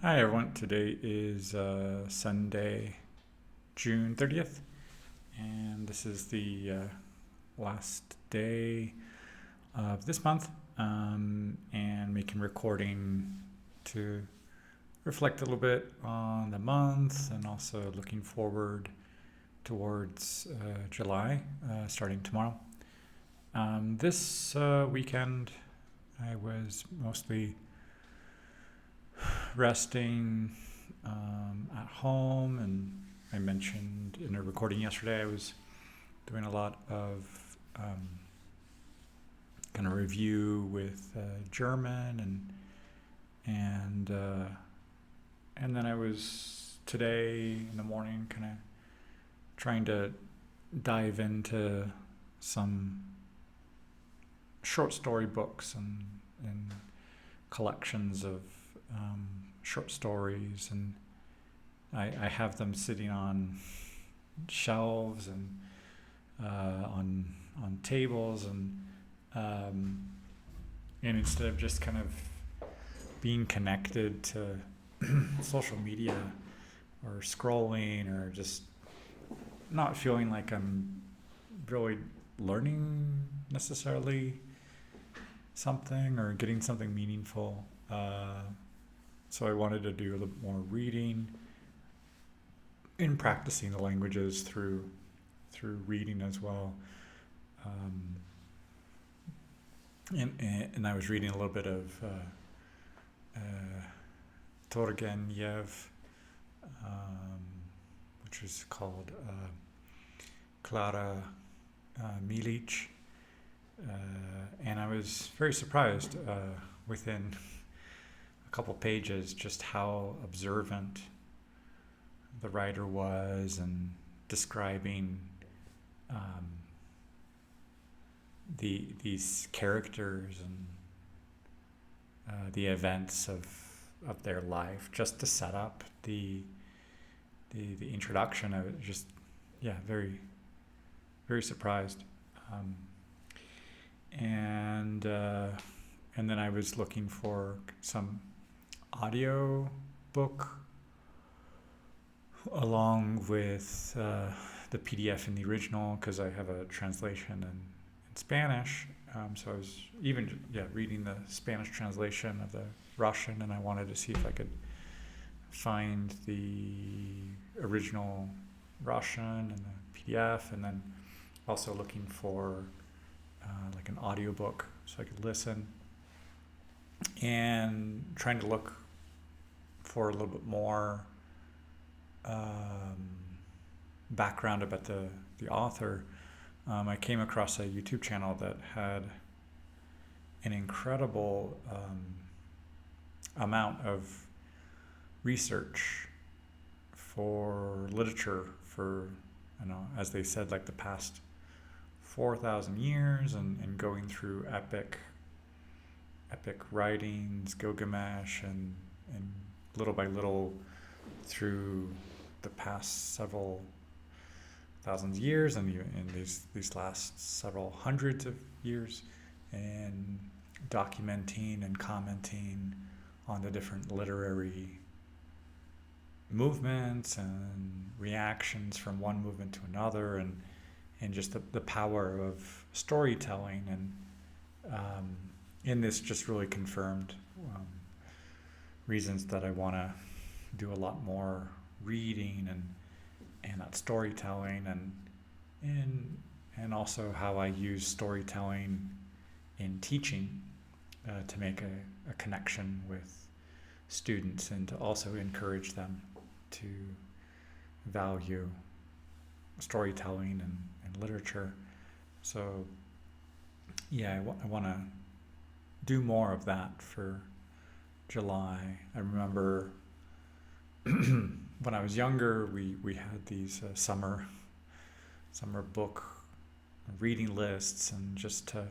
Hi everyone, today is Sunday, June 30th, and this is the last day of this month, and making recording to reflect a little bit on the month and also looking forward towards July, starting tomorrow. This weekend I was mostly resting at home, and I mentioned in a recording yesterday I was doing a lot of kind of review with German, and then I was today in the morning kind of trying to dive into some short story books and collections of short stories, and I have them sitting on shelves and on tables, and instead of just kind of being connected to social media or scrolling or just not feeling like I'm really learning necessarily something or getting something meaningful. So I wanted to do a little more reading and practicing the languages through reading as well. Um, and I was reading a little bit of uh, Turgenev, um, which is called Clara Milic, and I was very surprised within a couple pages just how observant the writer was, and describing um, these characters and the events of their life, just to set up the introduction of it. Just very very surprised, um, and and then I was looking for some audio book along with the PDF in the original, because I have a translation in Spanish. So I was even reading the Spanish translation of the Russian, and I wanted to see if I could find the original Russian and the PDF, and then also looking for like an audiobook so I could listen, and trying to look for a little bit more background about the author. I came across a YouTube channel that had an incredible amount of research for literature for, as they said, like the past 4,000 years, and going through epic writings, Gilgamesh, and little by little through the past several thousands of years, and in these last several hundreds of years, and documenting and commenting on the different literary movements and reactions from one movement to another, and just the power of storytelling. And in this just really confirmed reasons that I want to do a lot more reading and that storytelling, and also how I use storytelling in teaching to make a connection with students, and to also encourage them to value storytelling and literature. So I want to do more of that for July. I remember when I was younger, we had these summer book reading lists, and just to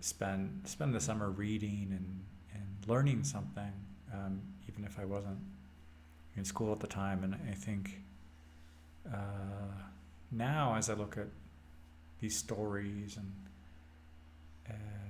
spend the summer reading and learning something, even if I wasn't in school at the time. And I think now, as I look at these stories and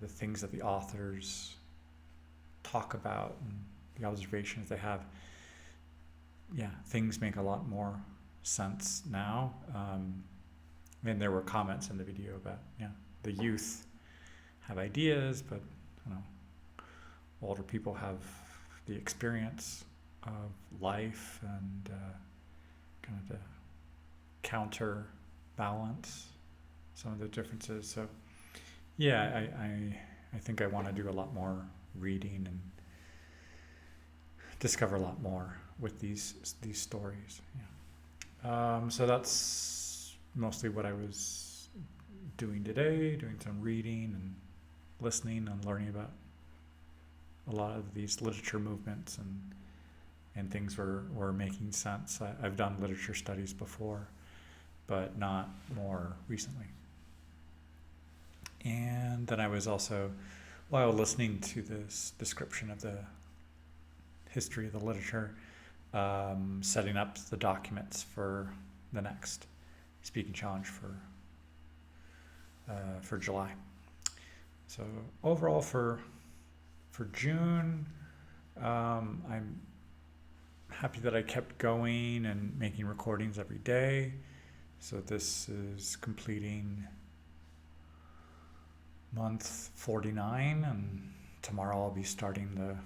the things that the authors talk about, the observations they have, things make a lot more sense now. And there were comments in the video about the youth have ideas, but older people have the experience of life and kind of to counterbalance some of the differences. So I think I want to do a lot more reading and discover a lot more with these stories. So that's mostly what I was doing today, doing some reading and listening and learning about a lot of these literature movements, and things were making sense. I've done literature studies before, but not more recently. And then I was also, while listening to this description of the history of the literature, setting up the documents for the next speaking challenge for July. So overall for June, I'm happy that I kept going and making recordings every day. So this is completing month 49, and tomorrow I'll be starting the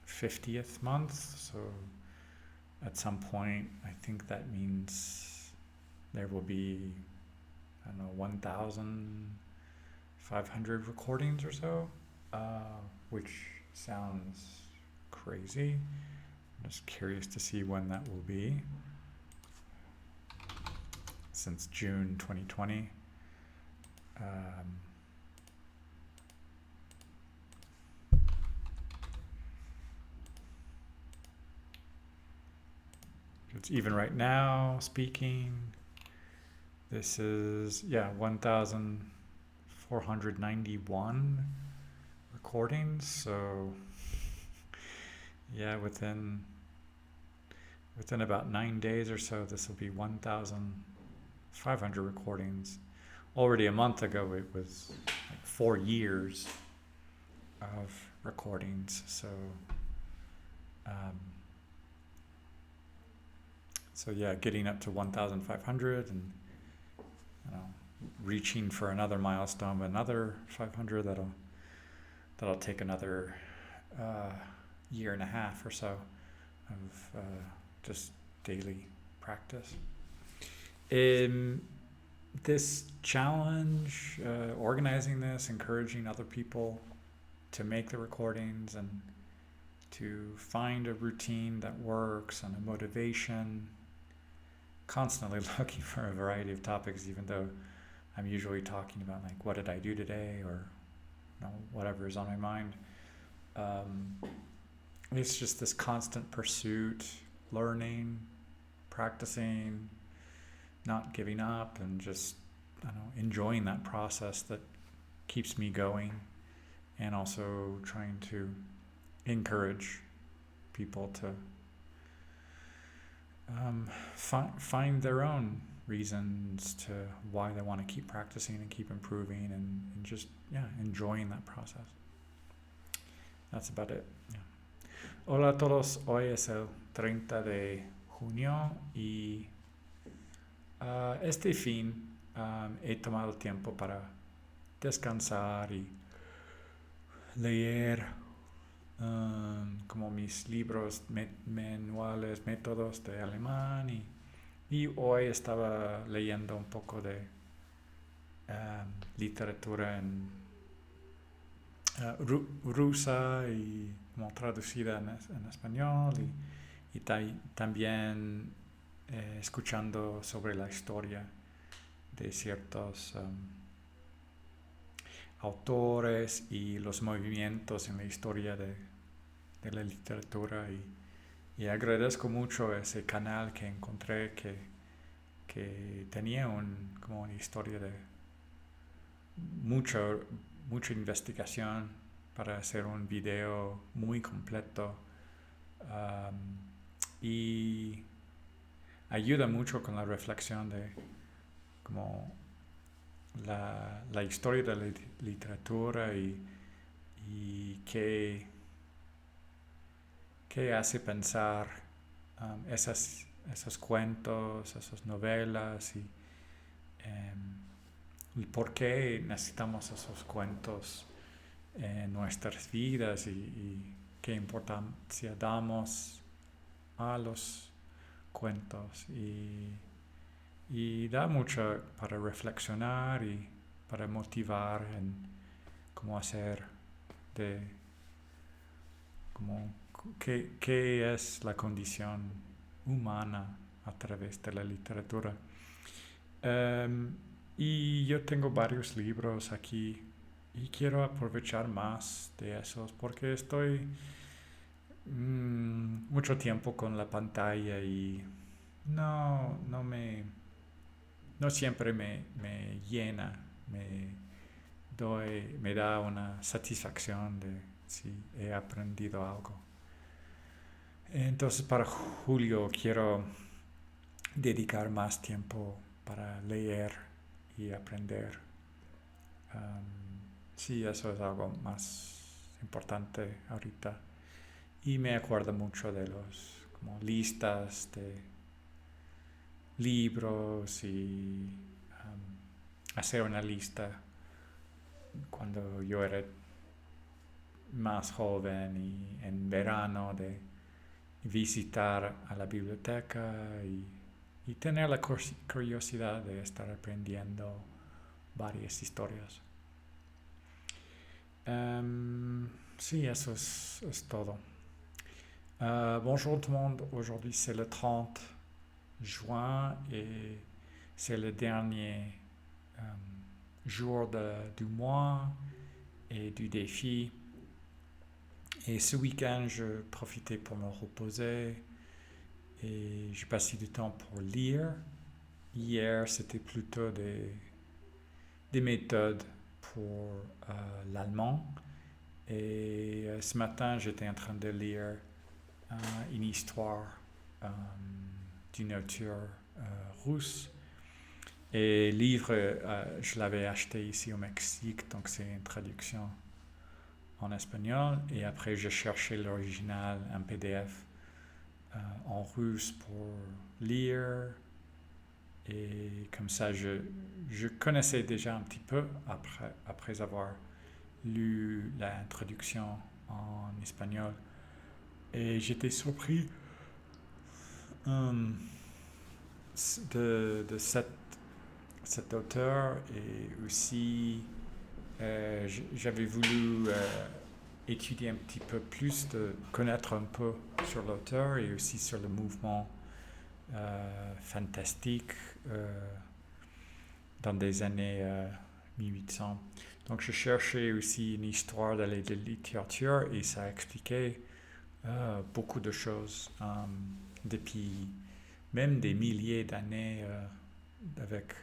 50th month. So at some point, I think that means there will be, 1,500 recordings or so, which sounds crazy. I'm just curious to see when that will be. Since June 2020. It's even right now speaking. This is 1,491 recordings. So within about 9 days or so, this will be 1,500 recordings. Already a month ago, it was like 4 years of recordings. So getting up to 1,500 and reaching for another milestone, another 500. That'll take another year and a half or so of just daily practice. This challenge, organizing this, encouraging other people to make the recordings and to find a routine that works and a motivation, constantly looking for a variety of topics, even though I'm usually talking about like, what did I do today, or whatever is on my mind. It's just this constant pursuit, learning, practicing, not giving up, and just enjoying that process that keeps me going, and also trying to encourage people to find their own reasons to why they want to keep practicing and keep improving, and just enjoying that process. That's about it. Hola a todos, hoy es el 30 de junio y este fin he tomado tiempo para descansar y leer como mis libros manuales, métodos de alemán, y hoy estaba leyendo un poco de literatura en rusa y como traducida en español, y también escuchando sobre la historia de ciertos autores y los movimientos en la historia de la literatura, y agradezco mucho ese canal que encontré que tenía como una historia de mucha investigación para hacer un video muy completo, y ayuda mucho con la reflexión de como la historia de la literatura y qué qué hace pensar esos cuentos, esas novelas y por qué necesitamos esos cuentos en nuestras vidas y qué importancia damos a los cuentos y da mucho para reflexionar y para motivar en cómo hacer de como qué es la condición humana a través de la literatura. Um, y yo tengo varios libros aquí y quiero aprovechar más de esos porque estoy mucho tiempo con la pantalla y no no siempre me llena, me me da una satisfacción de si he aprendido algo. Entonces para julio quiero dedicar más tiempo para leer y aprender. Sí, eso es algo más importante ahorita. Y me acuerdo mucho de los como listas de libros y hacer una lista cuando yo era más joven y en verano de visitar a la biblioteca y tener la curiosidad de estar aprendiendo varias historias. Sí, eso es todo. Bonjour tout le monde, aujourd'hui c'est le 30 juin et c'est le dernier jour du mois et du défi. Et ce week-end, je profitais pour me reposer et j'ai passé du temps pour lire. Hier, c'était plutôt des méthodes pour l'allemand. Et ce matin, j'étais en train de lire une histoire d'une auteure russe. Et le livre, je l'avais acheté ici au Mexique, donc c'est une traduction en espagnol. Et après, j'ai cherché l'original en PDF en russe pour lire. Et comme ça, je connaissais déjà un petit peu après avoir lu la traduction en espagnol. Et j'étais surpris de cet auteur et aussi j'avais voulu étudier un petit peu plus, de connaître un peu sur l'auteur et aussi sur le mouvement fantastique dans des années 1800. Donc je cherchais aussi une histoire de la littérature et ça expliquait beaucoup de choses depuis même des milliers d'années avec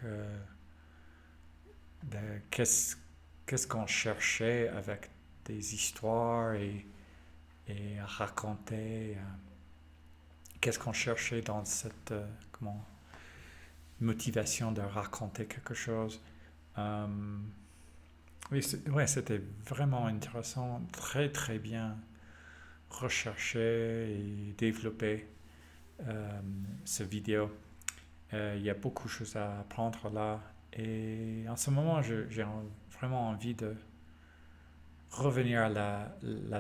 qu'est-ce qu'on cherchait avec des histoires et à raconter qu'est-ce qu'on cherchait dans cette motivation de raconter quelque chose. Oui, ouais, c'était vraiment intéressant, très très bien recherché et développé ce vidéo. Il y a beaucoup de choses à apprendre là. Et en ce moment, j'ai vraiment envie de revenir à la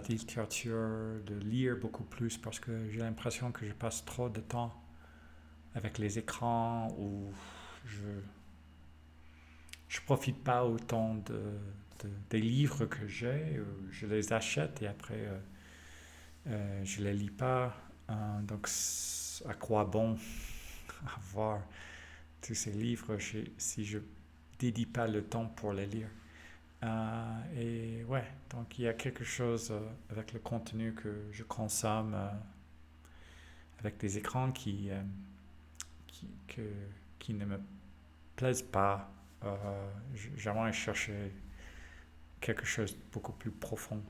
littérature, de lire beaucoup plus parce que j'ai l'impression que je passe trop de temps avec les écrans ou je profite pas autant des livres que j'ai. Je les achète et après je les lis pas. Donc à quoi bon avoir tous ces livres si je dédie pas le temps pour les lire. Et ouais, donc il y a quelque chose avec le contenu que je consomme avec des écrans qui ne me plaisent pas. J'aimerais chercher quelque chose de beaucoup plus profond.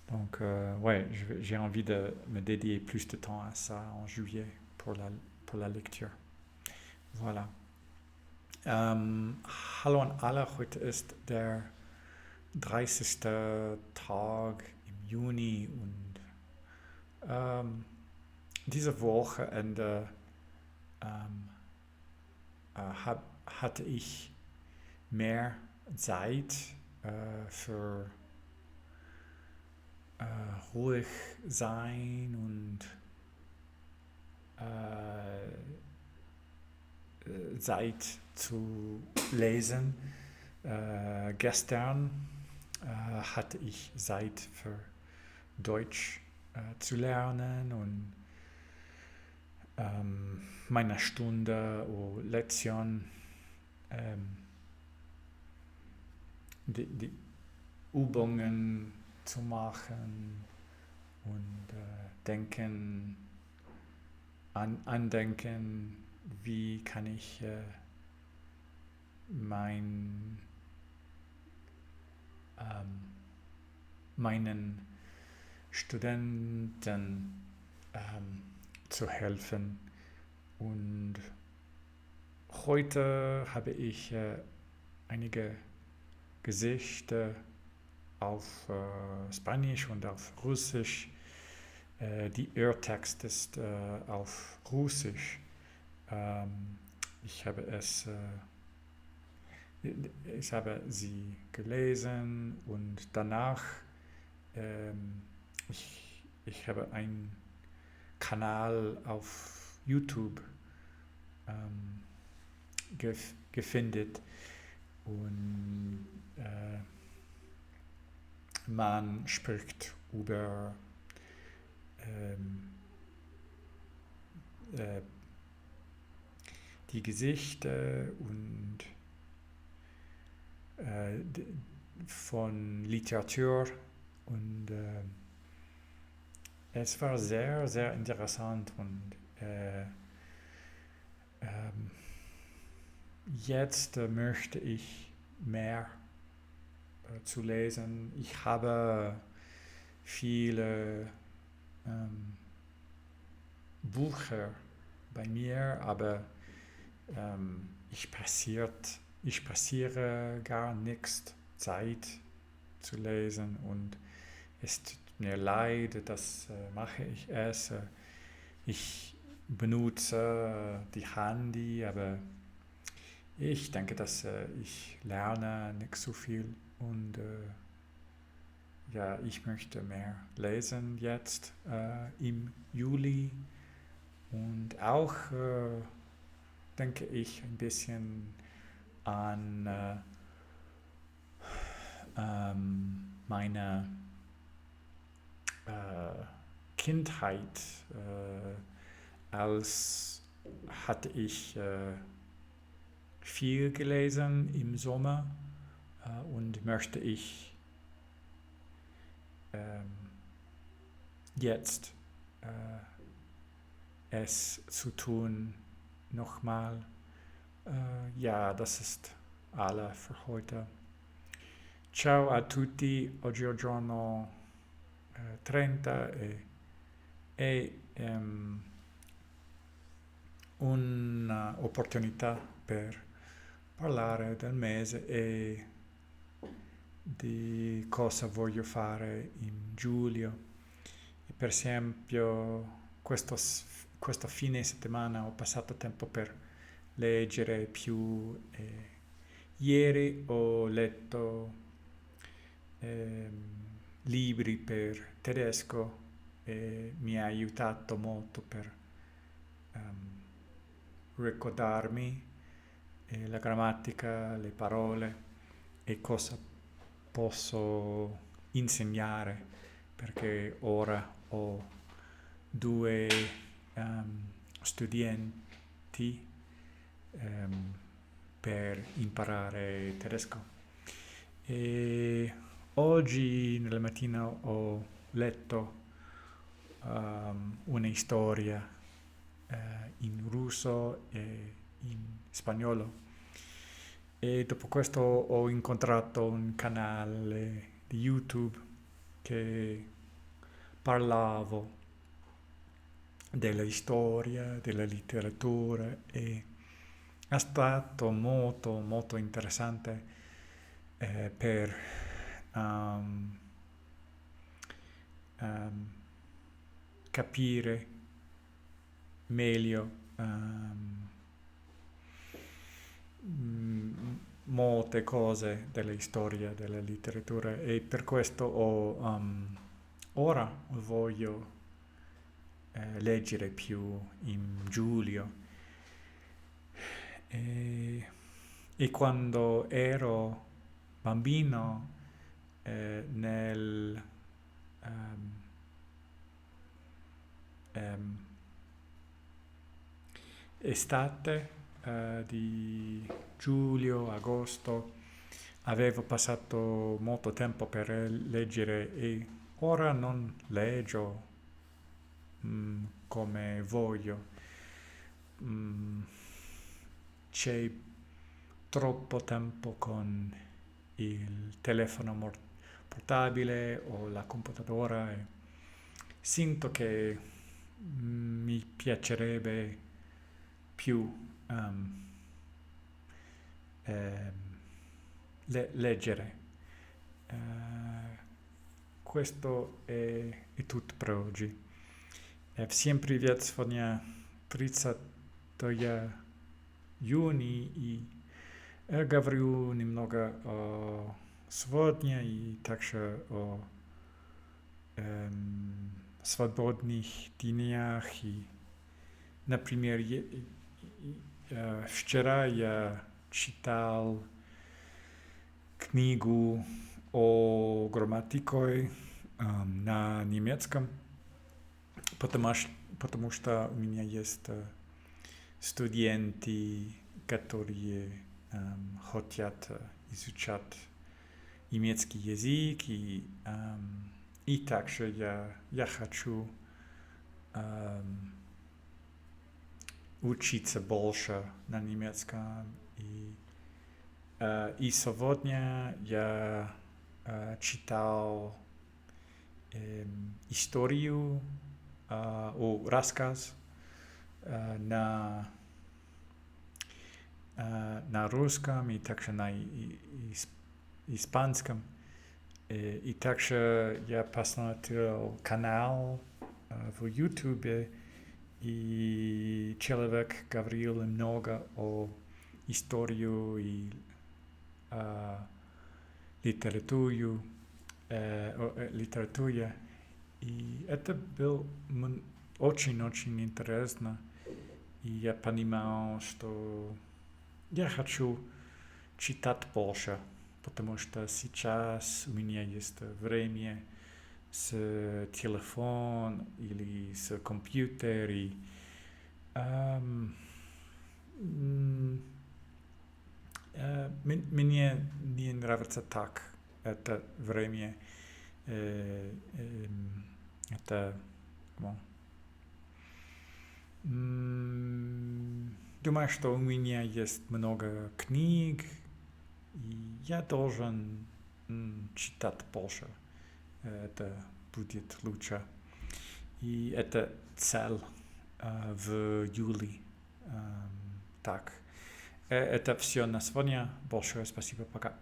Donc ouais, j'ai envie de me dédier plus de temps à ça en juillet pour la lecture. Voilà. Hallo an alle, heute ist der 30. Tag im Juni und Diese Wochenende hatte ich mehr Zeit für ruhig sein und Zeit zu lesen. Gestern hatte ich Zeit für Deutsch zu lernen und meine Stunde oder Lektion, die Übungen zu machen und andenken, wie kann ich meinen Studenten zu helfen. Und heute habe ich einige Gesichter auf Spanisch und auf Russisch. Die Urtext ist auf Russisch. Ich habe sie gelesen und danach ich habe einen Kanal auf YouTube gefunden und man spricht über die Gesichter und von Literatur und es war sehr, sehr interessant und jetzt möchte ich mehr zu lesen. Ich habe viele Bücher bei mir, aber ich passiere gar nichts Zeit zu lesen und es tut mir leid, das mache ich es. Ich benutze die Handy, aber ich denke, dass ich lerne nicht so viel und ja, ich möchte mehr lesen jetzt im Juli und auch denke ich ein bisschen an meine Kindheit, als hatte ich viel gelesen im Sommer und möchte ich jetzt es zu tun nochmal. Ja, das ist alle für heute. Ciao a tutti, oggi è il giorno 30 e un'opportunità per parlare del mese e di cosa voglio fare in giugno. E per esempio, questo fine settimana ho passato tempo per leggere più. Ieri ho letto libri per tedesco e mi ha aiutato molto per ricordarmi la grammatica, le parole e cosa posso insegnare, perché ora ho due studenti per imparare tedesco. E oggi nella mattina ho letto una storia in russo e in spagnolo e dopo questo ho incontrato un canale di YouTube che parlavo della storia, della letteratura e è stato molto molto interessante per capire meglio molte cose della storia della letteratura e per questo ora voglio leggere più in Giulio e quando ero bambino nel estate di giugno, agosto, avevo passato molto tempo per leggere e ora non leggo come voglio. C'è troppo tempo con il telefono portabile o la computadora e sento che mi piacerebbe più leggere. Questo è tutto per oggi. Всем привет! Сегодня 30 июня и я говорю немного о сегодня и также о свободных днях. И, например, вчера я читал книгу о грамматике на немецком, потому что у меня есть студенты, которые хотят изучать немецкий язык, и также я хочу учиться больше на немецком. И сегодня я читал историю, рассказ на русском и также на испанском. И также я посмотрел канал в YouTube, и человек говорил много о истории и литературе. И это было очень-очень интересно. И я понимал, что я хочу читать больше, потому что сейчас у меня есть время с телефон или с компьютер. И, мне не нравится так это время. Это думаю, что у меня есть много книг, и я должен читать больше. Это будет лучше. И это цель в июле. Так, это все на сегодня. Большое спасибо, пока.